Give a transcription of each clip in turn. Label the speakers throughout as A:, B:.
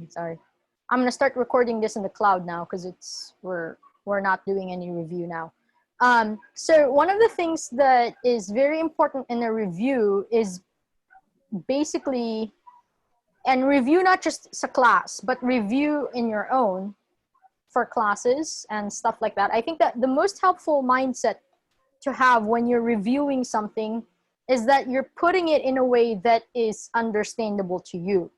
A: Sorry. I'm gonna start recording this in the cloud now because we're not doing any review now. So one of the things that is very important in a review is basically, and review not just a class, but review in your own for classes and stuff like that. I think that the most helpful mindset to have when you're reviewing something is that you're putting it in a way that is understandable to you.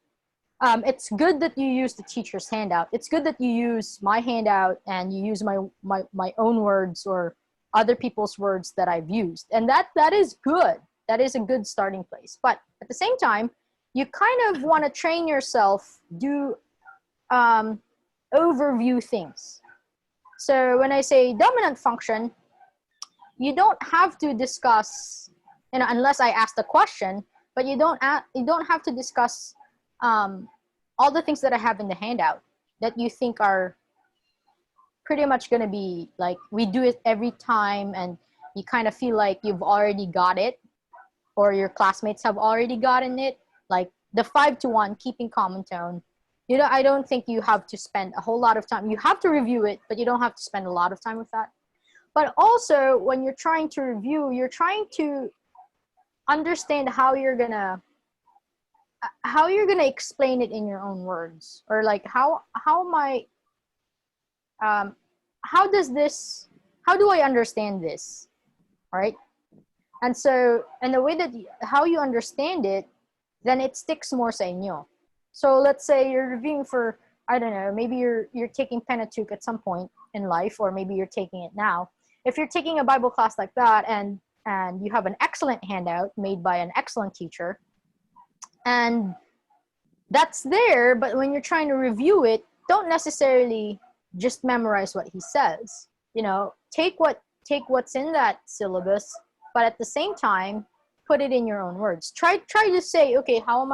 A: It's good that you use the teacher's handout. It's good that you use my handout and you use my own words or other people's words that I've used. And that is good. That is a good starting place. But at the same time, you kind of want to train yourself, do overview things. So when I say dominant function, you don't have to discuss, unless I ask the question, but you don't have to discuss all the things that I have in the handout that you think are pretty much going to be like, we do it every time and you kind of feel like you've already got it or your classmates have already gotten it, like the 5-to-1 keeping common tone. I don't think you have to spend a whole lot of time. You have to review it, but you don't have to spend a lot of time with that. But also when you're trying to review, you're trying to understand how you're gonna explain it in your own words, or like how do I understand this, right? And so, and the way that how you understand it, then it sticks more sa inyo. So let's say you're reviewing for, I don't know, maybe you're taking Pentateuch at some point in life, or maybe you're taking it now. If you're taking a Bible class like that and you have an excellent handout made by an excellent teacher, and that's there, but when you're trying to review it, don't necessarily just memorize what he says. Take what's in that syllabus, but at the same time, put it in your own words. Try to say, okay, how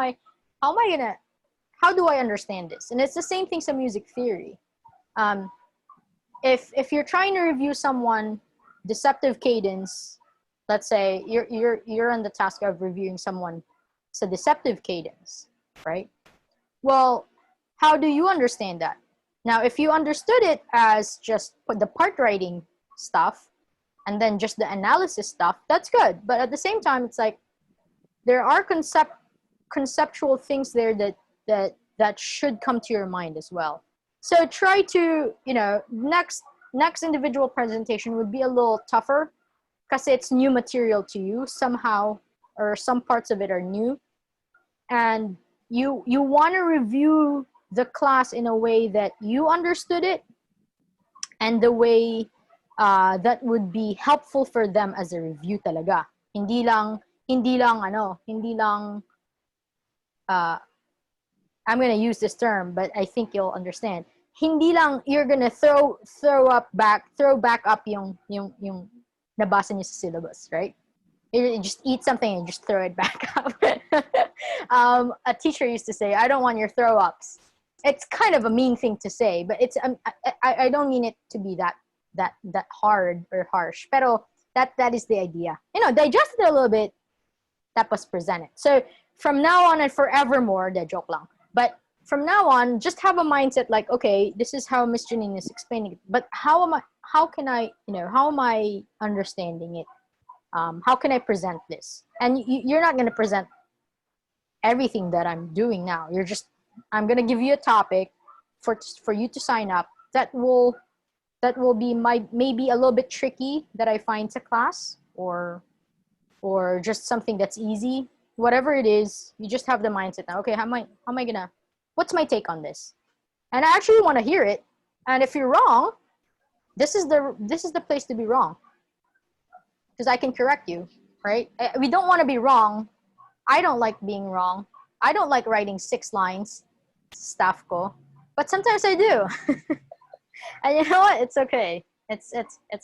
A: do I understand this? And it's the same thing, some music theory. If you're trying to review someone deceptive cadence, let's say you're on the task of reviewing someone, it's a deceptive cadence, right? Well, how do you understand that? Now, if you understood it as just the part writing stuff and then just the analysis stuff, that's good. But at the same time, it's like there are conceptual things there that should come to your mind as well. So try to, next individual presentation would be a little tougher because it's new material to you somehow, or some parts of it are new. And you want to review the class in a way that you understood it and the way that would be helpful for them as a review talaga. Hindi lang I'm going to use this term, but I think you'll understand. Hindi lang you're going to throw back up yung nabasa niyo sa syllabus, right? You just eat something and just throw it back up. A teacher used to say, I don't want your throw ups. It's kind of a mean thing to say, but it's I don't mean it to be that hard or harsh. Pero that is the idea. Digest it a little bit, tapos present it. So from now on and forevermore, joke lang. But from now on, just have a mindset like, okay, this is how Miss Janine is explaining it. But how am I understanding it? How can I present this? And you're not going to present everything that I'm doing now. I'm going to give you a topic for you to sign up that will be maybe a little bit tricky that I find to class, or just something that's easy. Whatever it is, you just have the mindset now. Okay, what's my take on this? And I actually want to hear it. And if you're wrong, this is the place to be wrong, because I can correct you, right? We don't want to be wrong. I don't like being wrong. I don't like writing 6 lines, staff ko, but sometimes I do. And you know what? It's okay. It's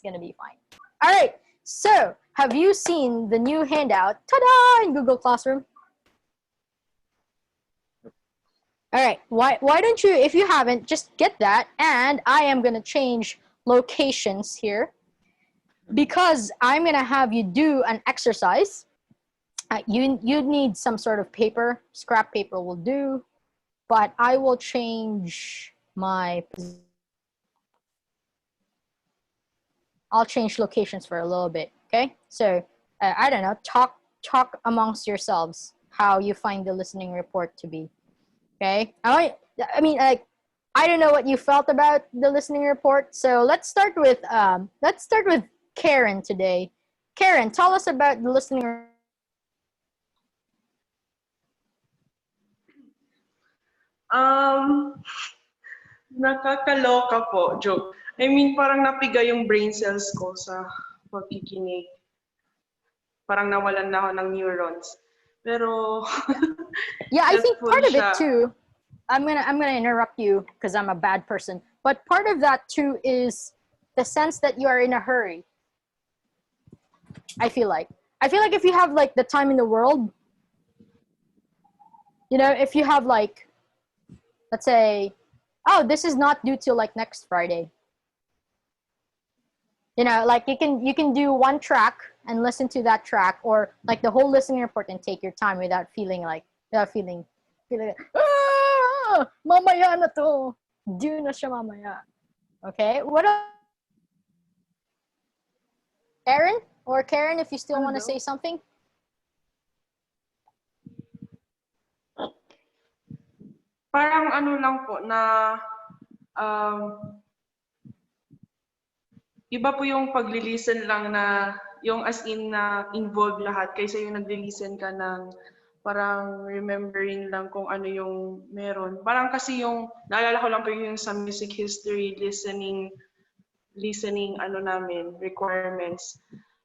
A: gonna be fine. All right. So, have you seen the new handout, ta-da, in Google Classroom? All right. Why don't you, if you haven't, just get that. And I am gonna change locations here, because I'm going to have you do an exercise. You need some sort of paper. Scrap paper will do. but I will change my. I'll change locations for a little bit. Okay, so I don't know. Talk amongst yourselves how you find the listening report to be. Okay, I mean, like, I don't know what you felt about the listening report. So let's start with Karen today. Karen, tell us about the listening.
B: Nakakaloka po, joke. I mean, parang napiga yung brain cells ko sa pagkikinig. Parang nawalan na ako ng neurons. Pero,
A: yeah, I think part of
B: siya.
A: it too. I'm gonna interrupt you because I'm a bad person. But part of that too is the sense that you are in a hurry. I feel like if you have like the time in the world, you know, if you have like, let's say, oh, this is not due till like next Friday. You know, like you can do one track and listen to that track, or like the whole listening report and take your time without feeling mamaya na to. Due na siya mamaya. Okay, what else? Karen, if you still want to say something.
B: Parang ano lang po na iba po yung pagli-listen lang na yung as in na involve lahat kaysa yung nagli-listen ka ng parang remembering lang kung ano yung meron. Parang kasi yung naalala ko lang po yung sa music history listening ano namin, requirements.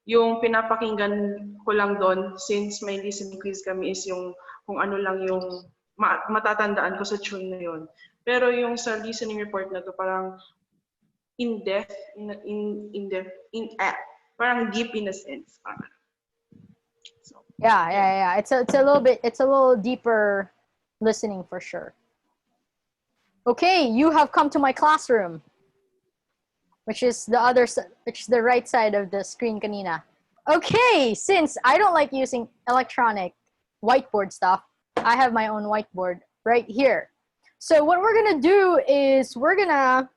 B: Yung pinapakinggan ko lang doon since may listening quiz kami is yung kung ano lang yung matatandaan ko sa tune na yun. Pero yung sa listening report na to parang in-depth, parang deep in a sense.
A: So. Yeah. It's a little deeper listening for sure. Okay, you have come to my classroom, which is the right side of the screen kanina. Okay, since I don't like using electronic whiteboard stuff, I have my own whiteboard right here. So what we're gonna do is we're gonna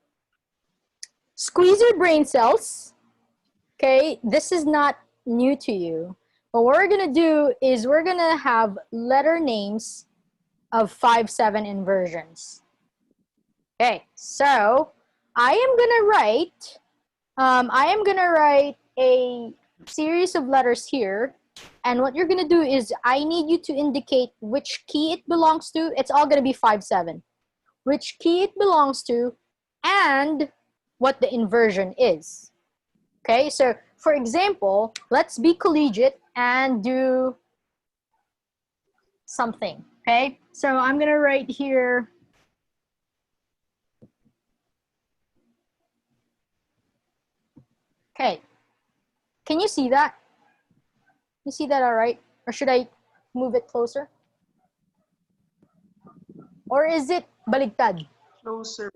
A: squeeze your brain cells. Okay, this is not new to you. But what we're gonna do is we're gonna have letter names of 5/7 inversions. Okay, so I am gonna write a series of letters here, and what you're gonna do is I need you to indicate which key it belongs to. It's all gonna be 5/7. Which key it belongs to, and what the inversion is. Okay, so for example, let's be collegiate and do something. Okay, so I'm gonna write here. Okay, can you see that? You see that all right? Or should I move it closer? Or is it baligtad?
B: Closer.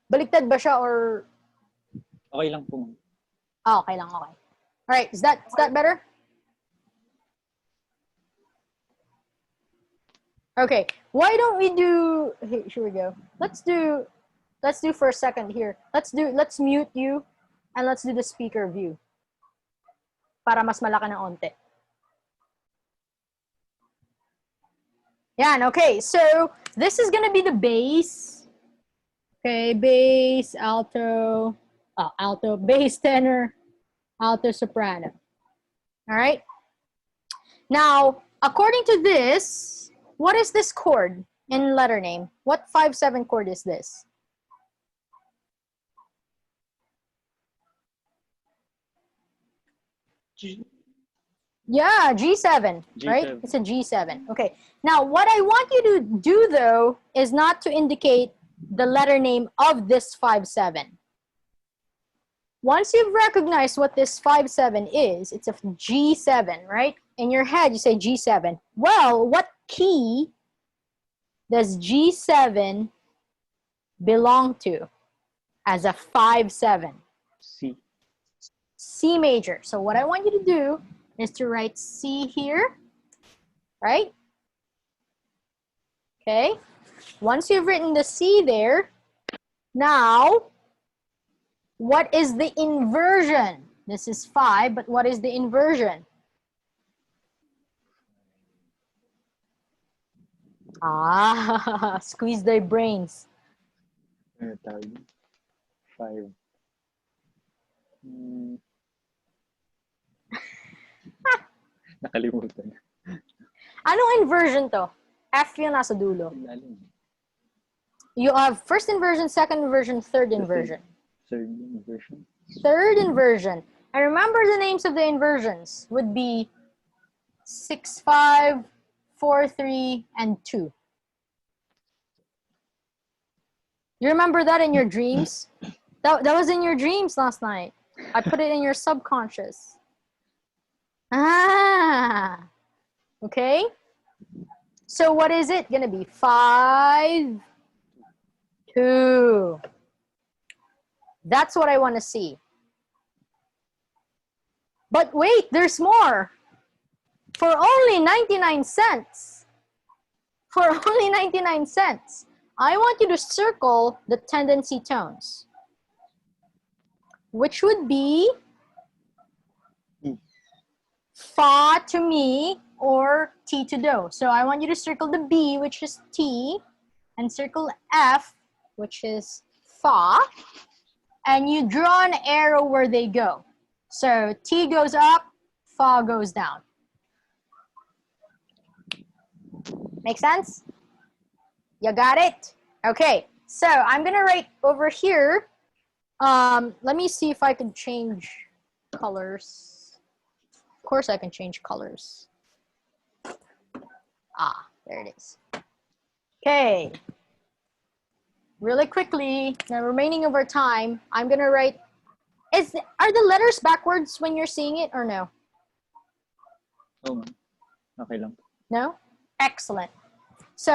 A: Baligtad ba siya or?
C: Okay lang po.
A: Oh, okay lang, okay. All right, is that better? Okay, why don't we do, here we go. Let's do for a second here. Let's mute you and let's do the speaker view. Para mas malaki ng onte. Yan, okay, so this is gonna be the bass. Okay, bass, alto, bass, tenor, alto, soprano. All right. Now, according to this, what is this chord in letter name? What 5/7 chord is this? Yeah, G7, right? It's a G7. Okay. Now, what I want you to do, though, is not to indicate the letter name of this 5/7. Once you've recognized what this 5/7 is, it's a G7, right? In your head, you say G7. Well, what key does G7 belong to as a 5/7? C major. So what I want you to do is to write C here, right? Okay? Once you've written the C there, now, what is the inversion? This is 5, but what is the inversion? Ah, squeeze their brains.
C: Ano tawag? 5. Nakalimutan.
A: Anong inversion to? F yung nasa dulo.
C: Ilalim.
A: You have first inversion, second inversion, third inversion.
C: Third inversion.
A: Third inversion. And remember the names of the inversions would be 6, 5, 4, 3, and 2. You remember that in your dreams? That was in your dreams last night. I put it in your subconscious. Ah, okay. So what is it gonna be? 5, 2. That's what I want to see. But wait, there's more. For only 99 cents. For only 99 cents. I want you to circle the tendency tones, which would be fa to mi or T to do. So I want you to circle the B, which is T, and circle F, which is fa, and you draw an arrow where they go. So T goes up, fa goes down. Make sense? You got it? Okay, so I'm gonna write over here. Let me see if I can change colors. Of course I can change colors. Ah, there it is. Okay. Really quickly, the remaining of our time, I'm gonna write, are the letters backwards when you're seeing it or no?
C: Oh, ma'am. Okay lang.
A: No? Excellent. So,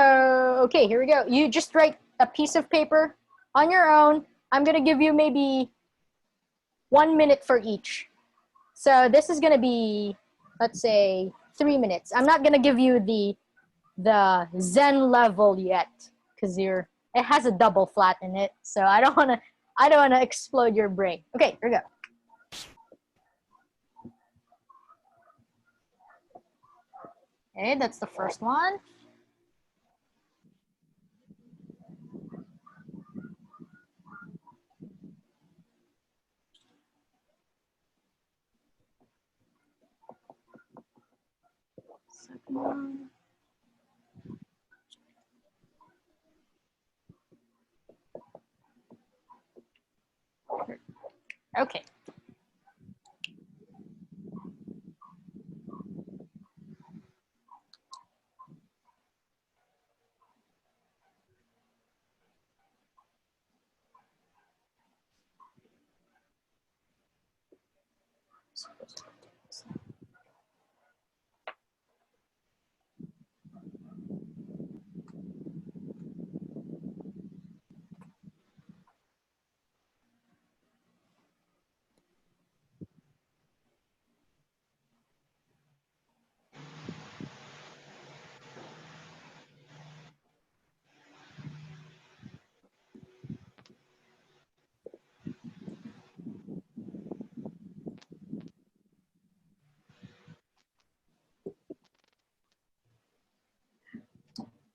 A: okay, here we go. You just write a piece of paper on your own. I'm gonna give you maybe 1 minute for each. So this is gonna be, let's say, 3 minutes. I'm not gonna give you the Zen level yet, because it has a double flat in it. So I don't wanna explode your brain. Okay, here we go. Okay, that's the first one. Second one. Okay.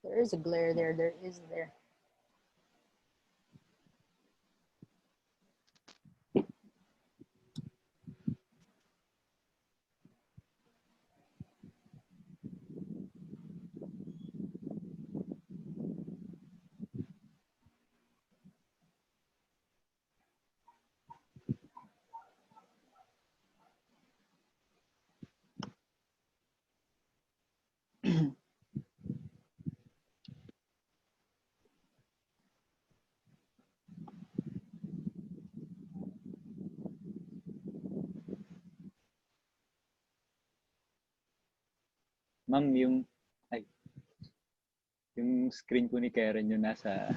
A: There is a glare there. There is there.
C: Ma'am, yung screen po ni Karen yung nasa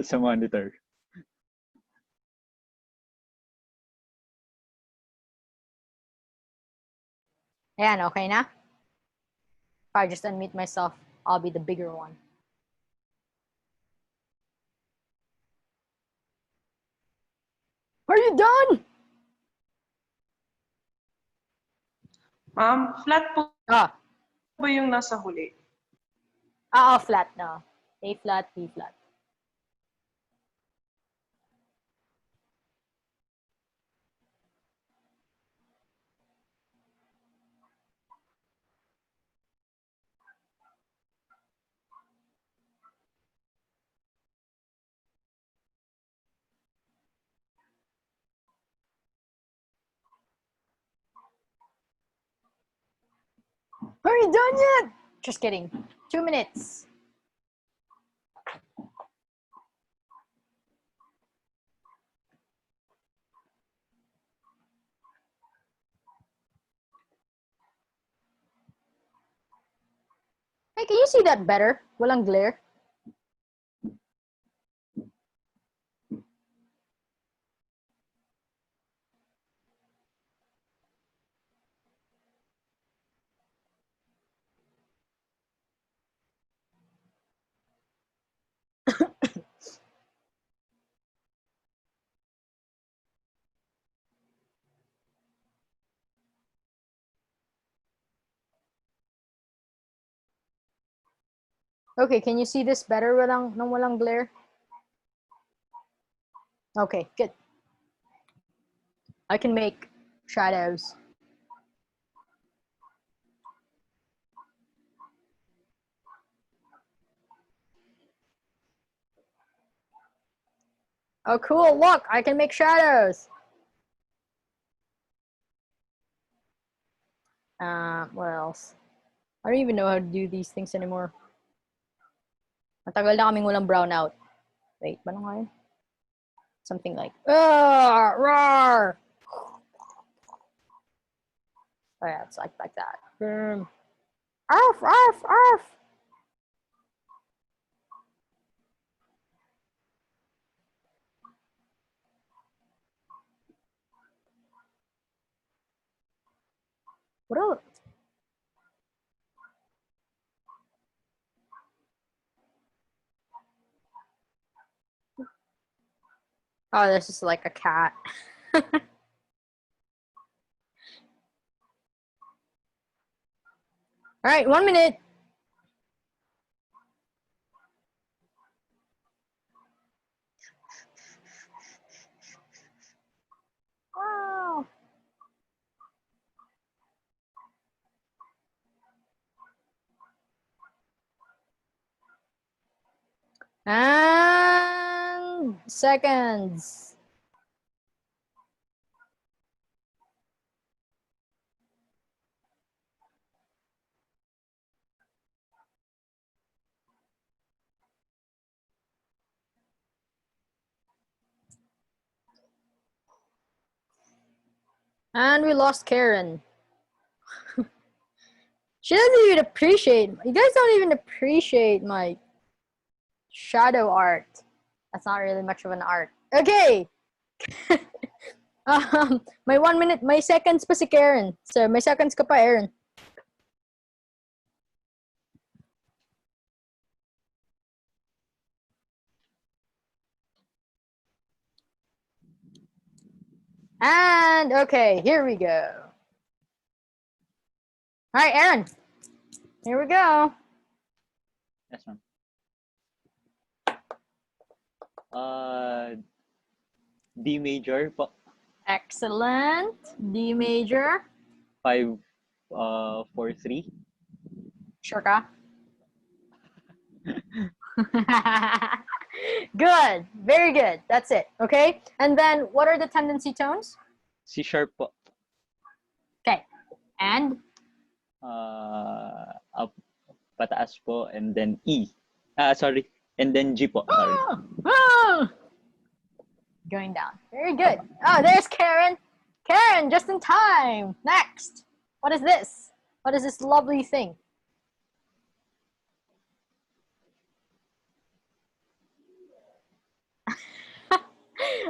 C: sa monitor.
A: Ayan, okay na? If I just unmute myself, I'll be the bigger one. Are you done?
B: Ma'am, flat po
A: Ah,
B: ba yung nasa huli?
A: flat na. A flat, B flat. Are you done yet? Just kidding. 2 minutes. Hey, can you see that better? Walang glare. Okay, can you see this better nang walang glare? Okay, good. I can make shadows. Oh, cool. Look, I can make shadows. What else? I don't even know how to do these things anymore. Matagal na kaming walang brownout. Wait, paano nga yun? Something like, roar! Oh yeah, it's like that. Arf, arf, arf! What else? Oh, this is like a cat. All right, 1 minute. Wow. And seconds. And we lost Karen. She doesn't even appreciate, you guys don't even appreciate my shadow art. That's not really much of an art. Okay. My 1 minute, my seconds pa si Karen. So, may seconds ka pa, Aaron. And okay, here we go. All right, Aaron. Here we go.
C: Yes, ma'am. D major po.
A: Excellent. D major.
C: 5, 4, 3.
A: Sure ka? Good. Very good. That's it. Okay. And then what are the tendency tones?
C: C sharp po.
A: Okay. And?
C: Up, pataas po, and then E. Sorry. And then G po. Sorry.
A: Going down. Very good. Oh, there's Karen. Karen, just in time. Next. What is this? What is this lovely thing?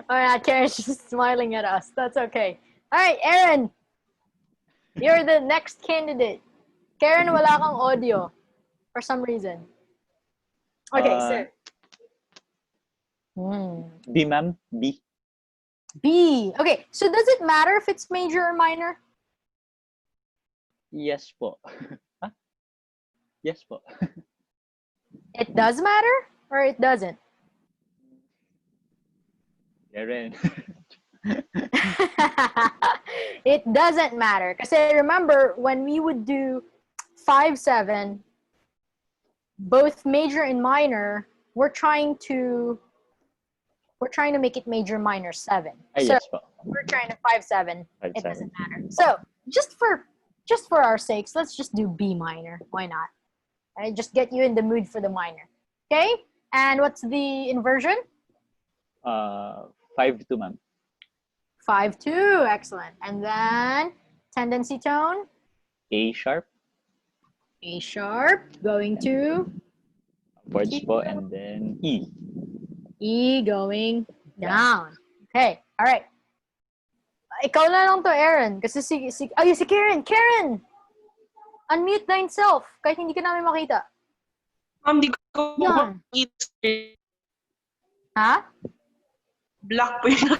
A: All right, Karen's just smiling at us. That's okay. All right, Aaron. You're the next candidate. Karen, wala kang audio for some reason. Okay, so.
C: B, ma'am. B.
A: B. Okay, so does it matter if it's major or minor?
C: Yes po. Huh? Yes po.
A: It does matter or it doesn't?
C: Karen.
A: It doesn't matter. Kasi remember, when we would do 5-7, both major and minor, we're trying to make it major minor 7.
C: Ay,
A: So
C: yes po.
A: we're trying to 5-7.
C: 5-7.
A: It doesn't matter. So just for our sakes, let's just do B minor. Why not? I just get you in the mood for the minor. Okay? And what's the inversion?
C: 5-2, ma'am.
A: 5-2. Excellent. And then tendency tone?
C: A sharp.
A: A sharp. Going to
C: Upwards po. And then E.
A: E going down. Okay. All right. Ikaw na lang to, Aaron. Kasi si Karen. Karen! Unmute thine self kahit hindi ka namin makita.
B: Ma'am, di ko
A: Yan.
B: makita.
A: Ha?
B: Black po yun.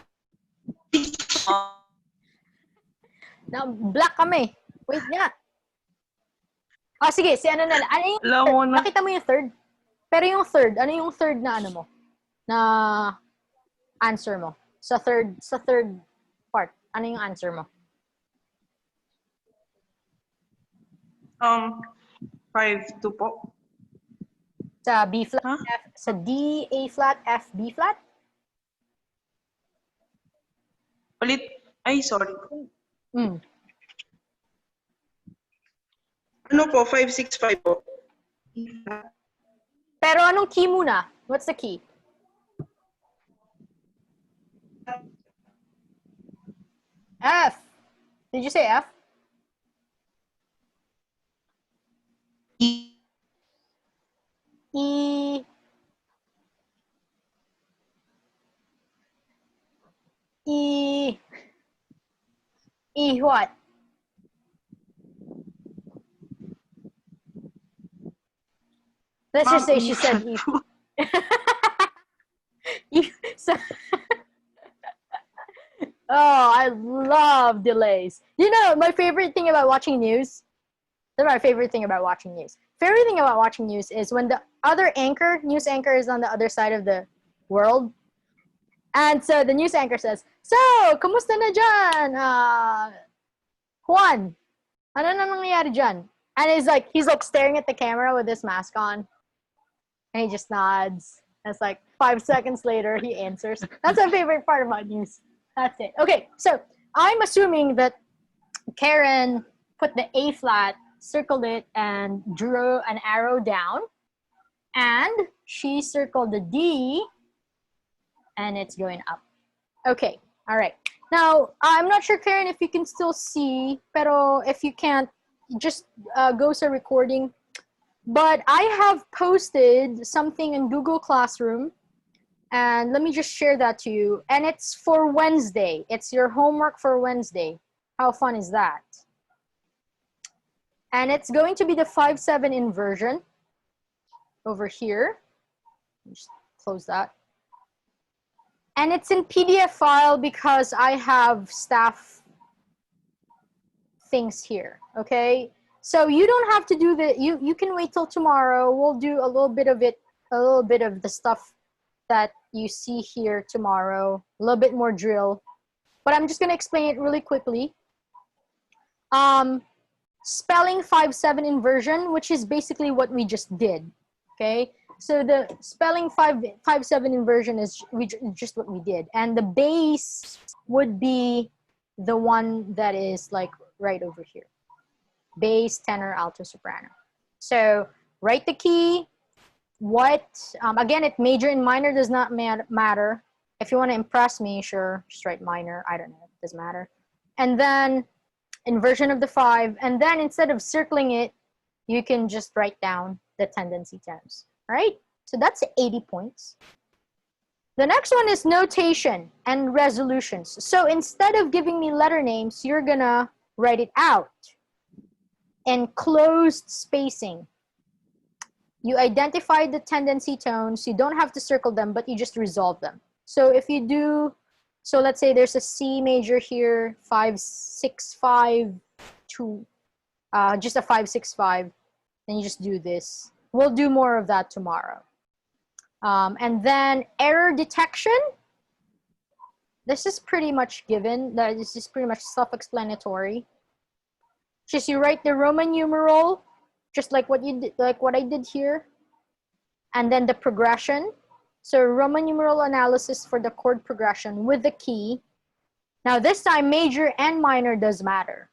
A: Na black kami. Wait nga. Ah, sige. Si ano na. Ano yung
B: Alam mo na.
A: nakita mo yung third? Pero yung third, ano yung third na ano mo? Na answer mo? Sa third part, ano yung answer mo?
B: 5-2 po.
A: Sa B flat,
B: Huh?
A: F, sa D, A flat, F, B flat?
B: Ulit. Ay, sorry.
A: Mm.
B: Ano po? 5-6-5 po.
A: Pero anong key muna? What's the key? F. Did you say F?
B: E.
A: E. E. E what? Let's just say she said E. So, oh, I love delays. You know, my favorite thing about watching news. That's my favorite thing about watching news. Favorite thing about watching news is when the other news anchor is on the other side of the world. And so the news anchor says, "So, kumusta na dyan? Juan, ano na nangyayari dyan?" And he's like staring at the camera with his mask on. And he just nods. It's like 5 seconds later, he answers. That's my favorite part about news. That's it. Okay, so I'm assuming that Karen put the A flat, circled it, and drew an arrow down. And she circled the D, and it's going up. Okay, all right. Now, I'm not sure, Karen, if you can still see, pero if you can't, just go to recording. But I have posted something in Google Classroom, and let me just share that to you. And it's for Wednesday. It's your homework for Wednesday. How fun is that? And it's going to be the 5-7 inversion over here. Just close that. And it's in PDF file because I have staff things here, okay? So you don't have to do the, you can wait till tomorrow. We'll do a little bit of the stuff that you see here tomorrow, a little bit more drill. But I'm just gonna explain it really quickly. Spelling 5-7 inversion, which is basically what we just did, okay? So the spelling 5-7 inversion is just what we did. And the base would be the one that is like right over here. Bass, tenor, alto, soprano. So write the key. What, again, it major and minor does not matter. If you want to impress me, sure, just write minor. I don't know, it doesn't matter. And then inversion of the 5. And then instead of circling it, you can just write down the tendency tones. All right? So that's 80 points. The next one is notation and resolutions. So instead of giving me letter names, you're gonna write it out. enclosed spacing. You identify the tendency tones. You don't have to circle them, but you just resolve them. So if you do, so let's say there's a C major here, 5, 6, 5, 2, just a 5, 6, 5, then you just do this. We'll do more of that tomorrow. And then error detection. This is pretty much given. That is just pretty much self-explanatory. Just you write the Roman numeral, just like what you did, like what I did here, and then the progression. So Roman numeral analysis for the chord progression with the key. Now this time major and minor does matter.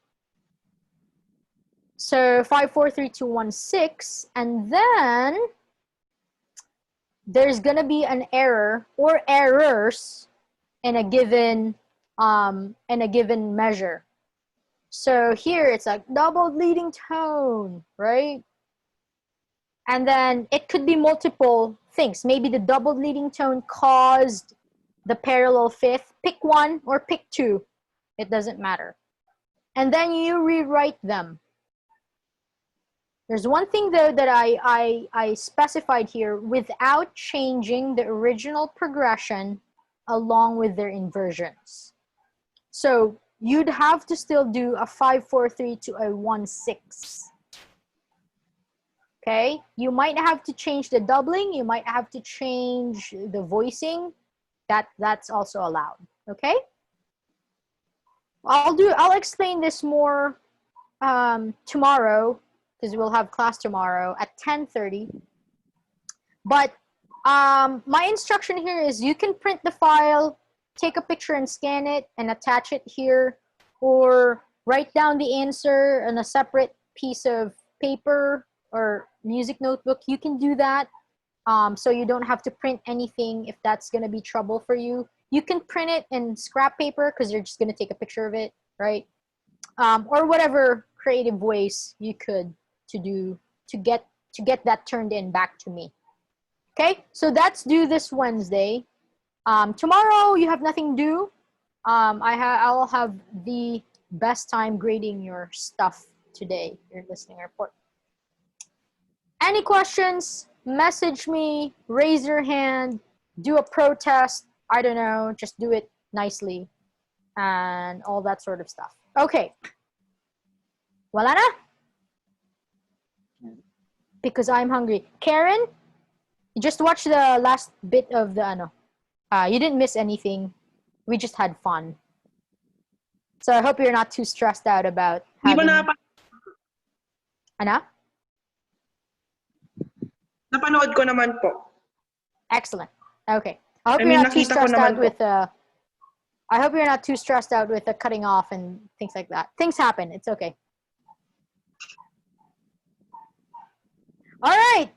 A: So 5, 4, 3, 2, 1, 6, and then there's gonna be an error or errors in a given measure. So here it's like doubled leading tone, right? And then it could be multiple things. Maybe the doubled leading tone caused the parallel fifth. Pick one or pick two. It doesn't matter. And then you rewrite them. There's one thing though that I specified here without changing the original progression along with their inversions. So you'd have to still do a 5, 4, 3 to a 1, 6. Okay, you might have to change the doubling, you might have to change the voicing. That's also allowed. Okay, I'll explain this more tomorrow, because we'll have class tomorrow at 10:30. But my instruction here is you can print the file, take a picture and scan it and attach it here, or write down the answer on a separate piece of paper or music notebook. You can do that, so you don't have to print anything if that's going to be trouble for you. You can print it in scrap paper because you're just going to take a picture of it, right? Or whatever creative ways you could to get that turned in back to me. Okay, so that's due this Wednesday. Tomorrow you have nothing due. I'll have the best time grading your stuff today, your listening report. Any questions? Message me, raise your hand, do a protest. I don't know, just do it nicely and all that sort of stuff. Okay. Wala na? Because I'm hungry. Karen, you just watch the last bit of the ano. You didn't miss anything. We just had fun. So I hope you're not too stressed out about having... Ano?
B: Napanood ko naman po.
A: Excellent. Okay. I hope you're not too stressed out with I hope you're not too stressed out with the cutting off and things like that. Things happen. It's okay. All right.